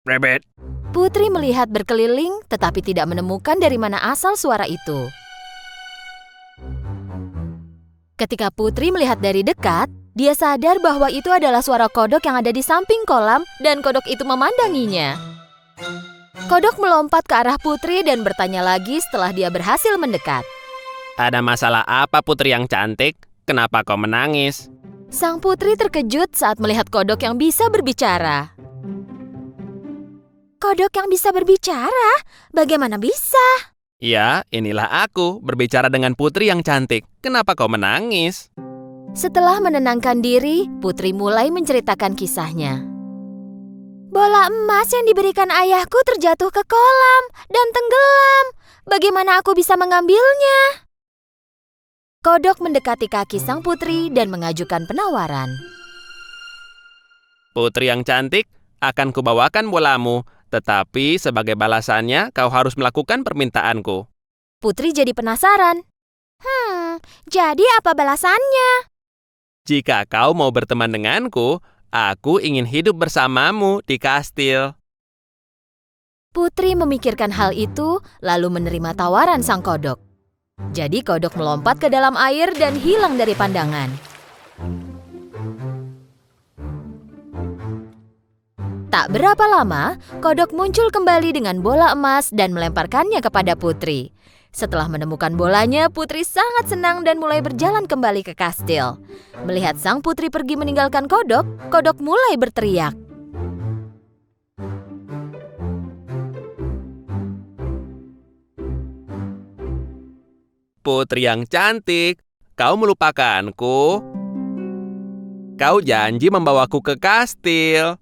Rabbit. Putri melihat berkeliling tetapi tidak menemukan dari mana asal suara itu. Ketika Putri melihat dari dekat, dia sadar bahwa itu adalah suara kodok yang ada di samping kolam dan kodok itu memandanginya. Kodok melompat ke arah Putri dan bertanya lagi setelah dia berhasil mendekat. Ada masalah apa Putri yang cantik? Kenapa kau menangis? Sang putri terkejut saat melihat kodok yang bisa berbicara. Kodok yang bisa berbicara? Bagaimana bisa? Ya, inilah aku berbicara dengan Putri yang cantik. Kenapa kau menangis? Setelah menenangkan diri, Putri mulai menceritakan kisahnya. Bola emas yang diberikan ayahku terjatuh ke kolam dan tenggelam. Bagaimana aku bisa mengambilnya? Kodok mendekati kaki sang putri dan mengajukan penawaran. Putri yang cantik, akan kubawakan bolamu, tetapi sebagai balasannya kau harus melakukan permintaanku. Putri jadi penasaran. Jadi apa balasannya? Jika kau mau berteman denganku, aku ingin hidup bersamamu di kastil. Putri memikirkan hal itu, lalu menerima tawaran sang kodok. Jadi kodok melompat ke dalam air dan hilang dari pandangan. Tak berapa lama, kodok muncul kembali dengan bola emas dan melemparkannya kepada Putri. Setelah menemukan bolanya, Putri sangat senang dan mulai berjalan kembali ke kastil. Melihat sang putri pergi meninggalkan kodok, kodok mulai berteriak. Putri yang cantik, kau melupakanku? Kau janji membawaku ke kastil.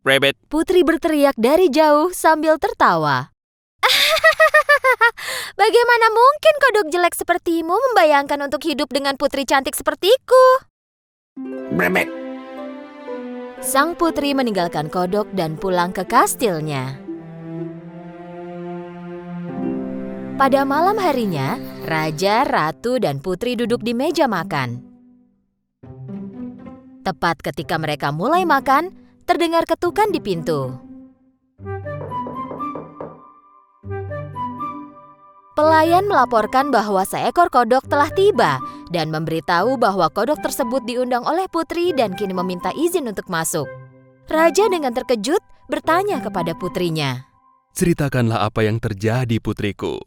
Rabbit. Putri berteriak dari jauh sambil tertawa. Bagaimana mungkin kodok jelek sepertimu membayangkan untuk hidup dengan putri cantik sepertiku? Rabbit. Sang putri meninggalkan kodok dan pulang ke kastilnya. Pada malam harinya, raja, ratu, dan putri duduk di meja makan. Tepat ketika mereka mulai makan, terdengar ketukan di pintu. Pelayan melaporkan bahwa seekor kodok telah tiba dan memberitahu bahwa kodok tersebut diundang oleh putri dan kini meminta izin untuk masuk. Raja dengan terkejut bertanya kepada putrinya. Ceritakanlah apa yang terjadi, putriku.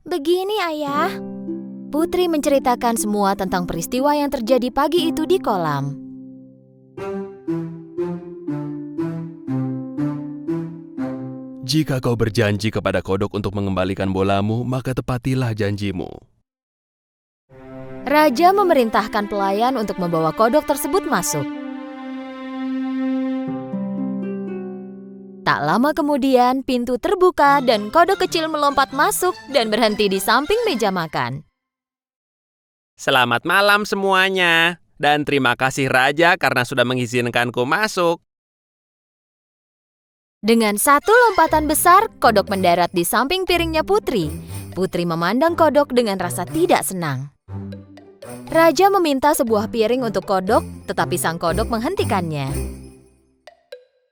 Begini, Ayah. Putri menceritakan semua tentang peristiwa yang terjadi pagi itu di kolam. Jika kau berjanji kepada kodok untuk mengembalikan bolamu, maka tepatilah janjimu. Raja memerintahkan pelayan untuk membawa kodok tersebut masuk. Tak lama kemudian, pintu terbuka dan kodok kecil melompat masuk dan berhenti di samping meja makan. Selamat malam semuanya, dan terima kasih Raja karena sudah mengizinkanku masuk. Dengan satu lompatan besar, kodok mendarat di samping piringnya Putri. Putri memandang kodok dengan rasa tidak senang. Raja meminta sebuah piring untuk kodok, tetapi sang kodok menghentikannya.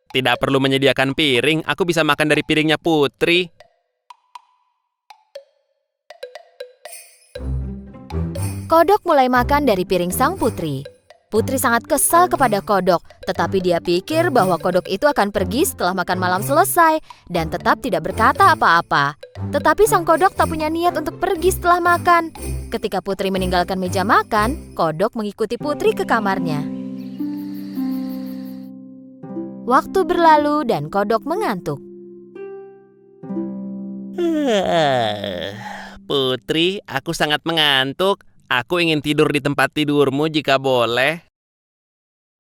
Tidak perlu menyediakan piring, aku bisa makan dari piringnya Putri. Kodok mulai makan dari piring sang putri. Putri sangat kesal kepada kodok, tetapi dia pikir bahwa kodok itu akan pergi setelah makan malam selesai dan tetap tidak berkata apa-apa. Tetapi sang kodok tak punya niat untuk pergi setelah makan. Ketika Putri meninggalkan meja makan, kodok mengikuti Putri ke kamarnya. Waktu berlalu dan kodok mengantuk. Putri, aku sangat mengantuk. Aku ingin tidur di tempat tidurmu jika boleh.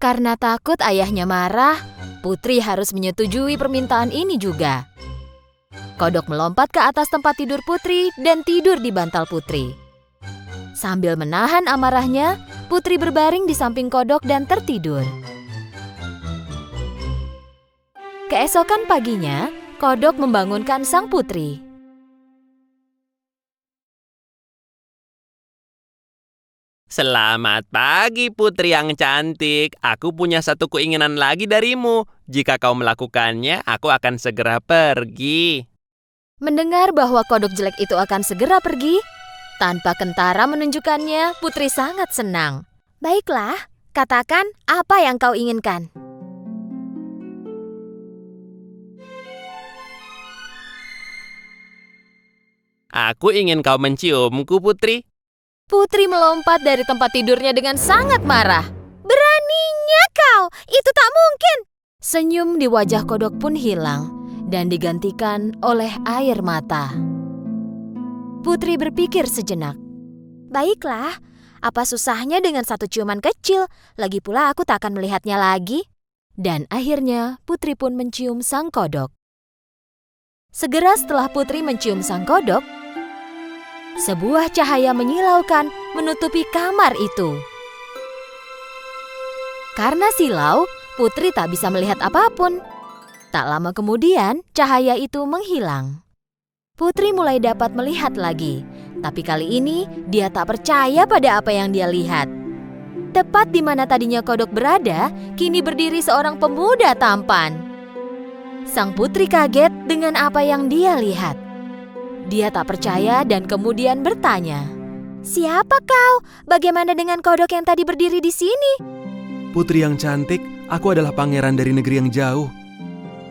Karena takut ayahnya marah, Putri harus menyetujui permintaan ini juga. Kodok melompat ke atas tempat tidur Putri dan tidur di bantal Putri. Sambil menahan amarahnya, Putri berbaring di samping kodok dan tertidur. Keesokan paginya, kodok membangunkan sang putri. Selamat pagi, putri yang cantik. Aku punya satu keinginan lagi darimu. Jika kau melakukannya, aku akan segera pergi. Mendengar bahwa kodok jelek itu akan segera pergi, tanpa kentara menunjukkannya, Putri sangat senang. Baiklah, katakan apa yang kau inginkan. Aku ingin kau menciumku, putri. Putri melompat dari tempat tidurnya dengan sangat marah. Beraninya kau, itu tak mungkin. Senyum di wajah kodok pun hilang dan digantikan oleh air mata. Putri berpikir sejenak. Baiklah, apa susahnya dengan satu ciuman kecil? Lagi pula aku tak akan melihatnya lagi. Dan akhirnya Putri pun mencium sang kodok. Segera setelah Putri mencium sang kodok, sebuah cahaya menyilaukan menutupi kamar itu. Karena silau, Putri tak bisa melihat apapun. Tak lama kemudian, cahaya itu menghilang. Putri mulai dapat melihat lagi, tapi kali ini dia tak percaya pada apa yang dia lihat. Tepat di mana tadinya kodok berada, kini berdiri seorang pemuda tampan. Sang putri kaget dengan apa yang dia lihat. Dia tak percaya dan kemudian bertanya, "Siapa kau? Bagaimana dengan kodok yang tadi berdiri di sini?" Putri yang cantik, aku adalah pangeran dari negeri yang jauh.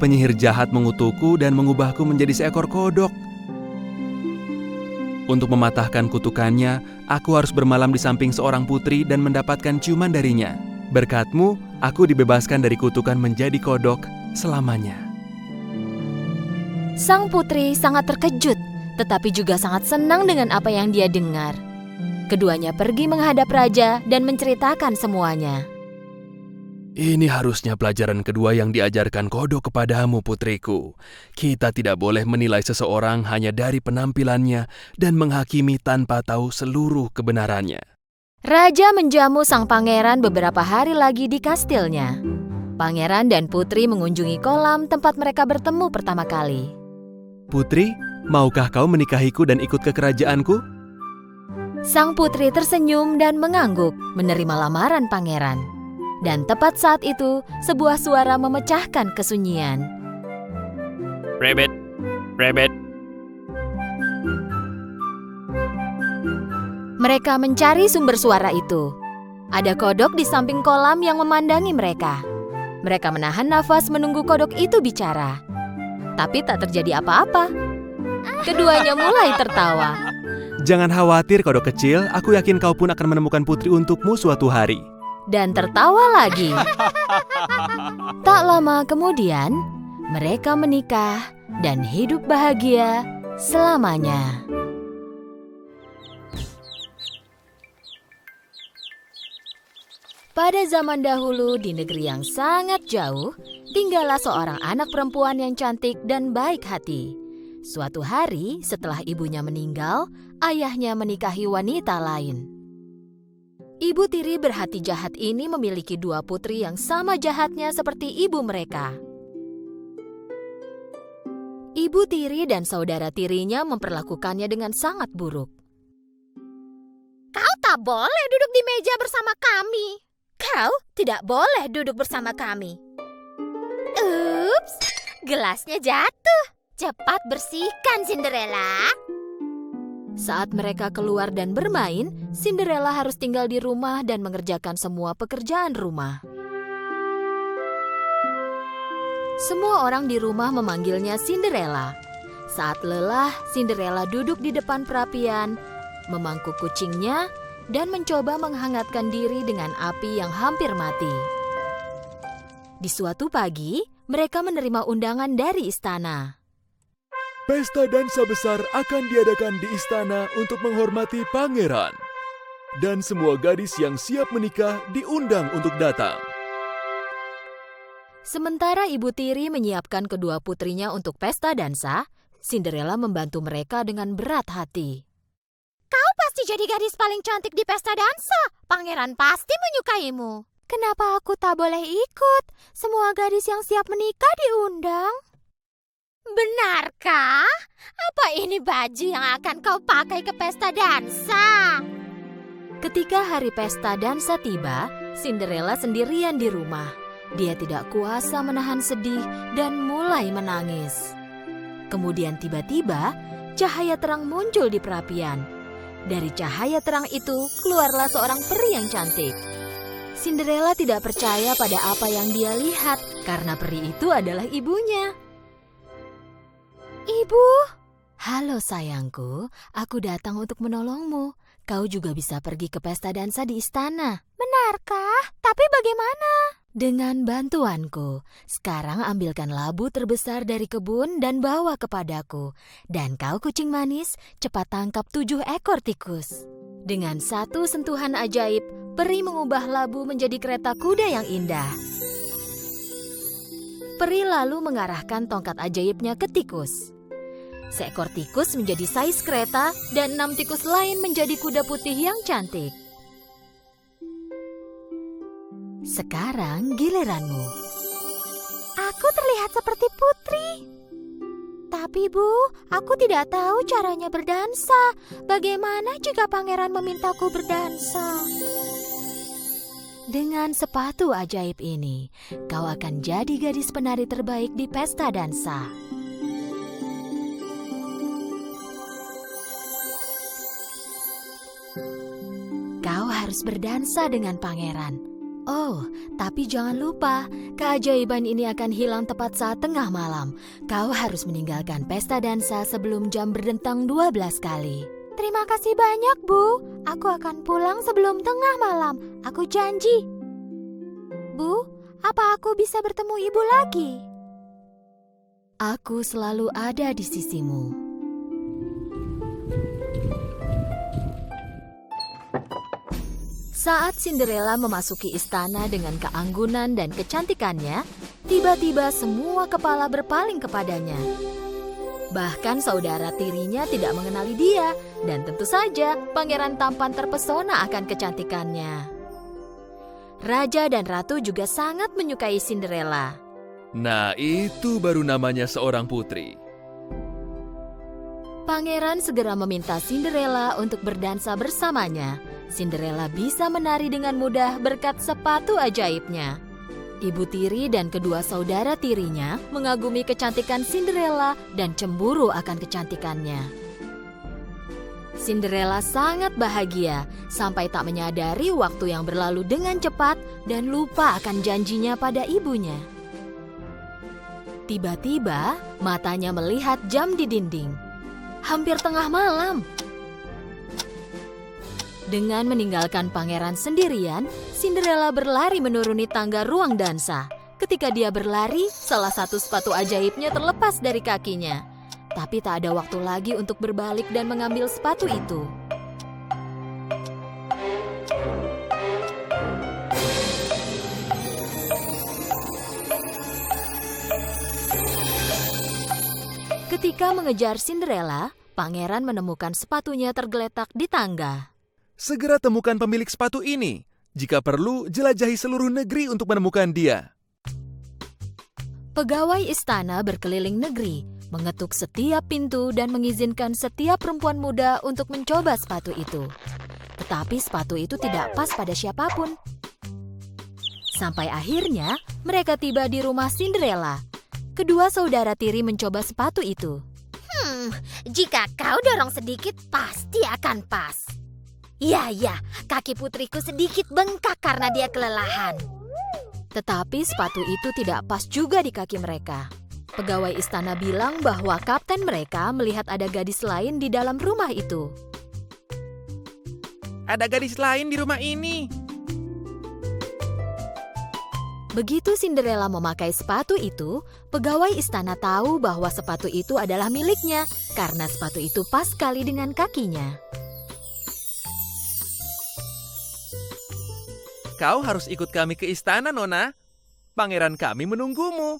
Penyihir jahat mengutukku dan mengubahku menjadi seekor kodok. Untuk mematahkan kutukannya, aku harus bermalam di samping seorang putri dan mendapatkan ciuman darinya. Berkatmu, aku dibebaskan dari kutukan menjadi kodok selamanya. Sang putri sangat terkejut, tetapi juga sangat senang dengan apa yang dia dengar. Keduanya pergi menghadap raja dan menceritakan semuanya. Ini harusnya pelajaran kedua yang diajarkan kodok kepadamu, putriku. Kita tidak boleh menilai seseorang hanya dari penampilannya dan menghakimi tanpa tahu seluruh kebenarannya. Raja menjamu sang pangeran beberapa hari lagi di kastilnya. Pangeran dan putri mengunjungi kolam tempat mereka bertemu pertama kali. Putri, maukah kau menikahiku dan ikut ke kerajaanku? Sang putri tersenyum dan mengangguk menerima lamaran pangeran. Dan tepat saat itu, sebuah suara memecahkan kesunyian. Rabbit, rabbit. Mereka mencari sumber suara itu. Ada kodok di samping kolam yang memandangi mereka. Mereka menahan nafas menunggu kodok itu bicara. Tapi tak terjadi apa-apa. Keduanya mulai tertawa. Jangan khawatir, kodok kecil. Aku yakin kau pun akan menemukan putri untukmu suatu hari. Dan tertawa lagi. Tak lama kemudian, mereka menikah dan hidup bahagia selamanya. Pada zaman dahulu di negeri yang sangat jauh, tinggallah seorang anak perempuan yang cantik dan baik hati. Suatu hari setelah ibunya meninggal, ayahnya menikahi wanita lain. Ibu tiri berhati jahat ini memiliki dua putri yang sama jahatnya seperti ibu mereka. Ibu tiri dan saudara tirinya memperlakukannya dengan sangat buruk. Kau tak boleh duduk di meja bersama kami. Kau tidak boleh duduk bersama kami. Ups, gelasnya jatuh. Cepat bersihkan, Cinderella. Saat mereka keluar dan bermain, Cinderella harus tinggal di rumah dan mengerjakan semua pekerjaan rumah. Semua orang di rumah memanggilnya Cinderella. Saat lelah, Cinderella duduk di depan perapian, memangku kucingnya, dan mencoba menghangatkan diri dengan api yang hampir mati. Di suatu pagi, mereka menerima undangan dari istana. Pesta dansa besar akan diadakan di istana untuk menghormati pangeran. Dan semua gadis yang siap menikah diundang untuk datang. Sementara Ibu Tiri menyiapkan kedua putrinya untuk pesta dansa, Cinderella membantu mereka dengan berat hati. Kau pasti jadi gadis paling cantik di pesta dansa. Pangeran pasti menyukaimu. Kenapa aku tak boleh ikut? Semua gadis yang siap menikah diundang. Benarkah? Apa ini baju yang akan kau pakai ke pesta dansa? Ketika hari pesta dansa tiba, Cinderella sendirian di rumah. Dia tidak kuasa menahan sedih dan mulai menangis. Kemudian tiba-tiba, cahaya terang muncul di perapian. Dari cahaya terang itu, keluarlah seorang peri yang cantik. Cinderella tidak percaya pada apa yang dia lihat, karena peri itu adalah ibunya. Ibu, halo sayangku, aku datang untuk menolongmu. Kau juga bisa pergi ke pesta dansa di istana. Benarkah? Tapi bagaimana? Dengan bantuanku. Sekarang ambilkan labu terbesar dari kebun dan bawa kepadaku. Dan kau kucing manis, cepat tangkap 7 ekor tikus. Dengan satu sentuhan ajaib, peri mengubah labu menjadi kereta kuda yang indah. Peri lalu mengarahkan tongkat ajaibnya ke tikus. Seekor tikus menjadi sais kereta dan 6 tikus lain menjadi kuda putih yang cantik. Sekarang giliranmu. Aku terlihat seperti putri. Tapi Bu, aku tidak tahu caranya berdansa. Bagaimana jika pangeran memintaku berdansa? Dengan sepatu ajaib ini, kau akan jadi gadis penari terbaik di pesta dansa. Kau harus berdansa dengan pangeran. Oh, tapi jangan lupa, keajaiban ini akan hilang tepat saat tengah malam. Kau harus meninggalkan pesta dansa sebelum jam berdentang 12 kali. Terima kasih banyak, Bu. Aku akan pulang sebelum tengah malam. Aku janji. Bu, apa aku bisa bertemu Ibu lagi? Aku selalu ada di sisimu. Saat Cinderella memasuki istana dengan keanggunan dan kecantikannya, tiba-tiba semua kepala berpaling kepadanya. Bahkan saudara tirinya tidak mengenali dia, dan tentu saja pangeran tampan terpesona akan kecantikannya. Raja dan ratu juga sangat menyukai Cinderella. Nah, itu baru namanya seorang putri. Pangeran segera meminta Cinderella untuk berdansa bersamanya. Cinderella bisa menari dengan mudah berkat sepatu ajaibnya. Ibu tiri dan kedua saudara tirinya mengagumi kecantikan Cinderella dan cemburu akan kecantikannya. Cinderella sangat bahagia sampai tak menyadari waktu yang berlalu dengan cepat dan lupa akan janjinya pada ibunya. Tiba-tiba matanya melihat jam di dinding. Hampir tengah malam. Dengan meninggalkan pangeran sendirian, Cinderella berlari menuruni tangga ruang dansa. Ketika dia berlari, salah satu sepatu ajaibnya terlepas dari kakinya. Tapi tak ada waktu lagi untuk berbalik dan mengambil sepatu itu. Ketika mengejar Cinderella, pangeran menemukan sepatunya tergeletak di tangga. Segera temukan pemilik sepatu ini. Jika perlu, jelajahi seluruh negeri untuk menemukan dia. Pegawai istana berkeliling negeri, mengetuk setiap pintu dan mengizinkan setiap perempuan muda untuk mencoba sepatu itu. Tetapi sepatu itu tidak pas pada siapapun. Sampai akhirnya, mereka tiba di rumah Cinderella. Kedua saudara tiri mencoba sepatu itu. Jika kau dorong sedikit, pasti akan pas. Ya, kaki putriku sedikit bengkak karena dia kelelahan. Tetapi sepatu itu tidak pas juga di kaki mereka. Pegawai istana bilang bahwa kapten mereka melihat ada gadis lain di dalam rumah itu. Ada gadis lain di rumah ini. Begitu Cinderella memakai sepatu itu, pegawai istana tahu bahwa sepatu itu adalah miliknya karena sepatu itu pas sekali dengan kakinya. Kau harus ikut kami ke istana, Nona. Pangeran kami menunggumu.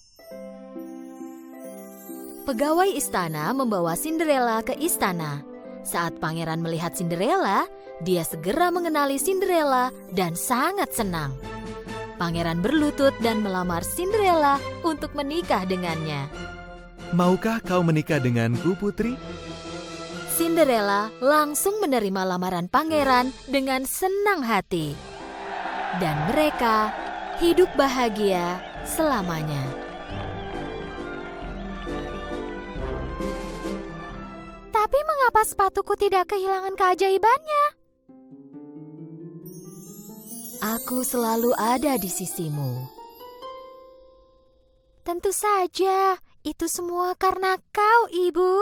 Pegawai istana membawa Cinderella ke istana. Saat pangeran melihat Cinderella, dia segera mengenali Cinderella dan sangat senang. Pangeran berlutut dan melamar Cinderella untuk menikah dengannya. Maukah kau menikah denganku, putri? Cinderella langsung menerima lamaran pangeran dengan senang hati. Dan mereka hidup bahagia selamanya. Tapi mengapa sepatuku tidak kehilangan keajaibannya? Aku selalu ada di sisimu. Tentu saja, itu semua karena kau, Ibu.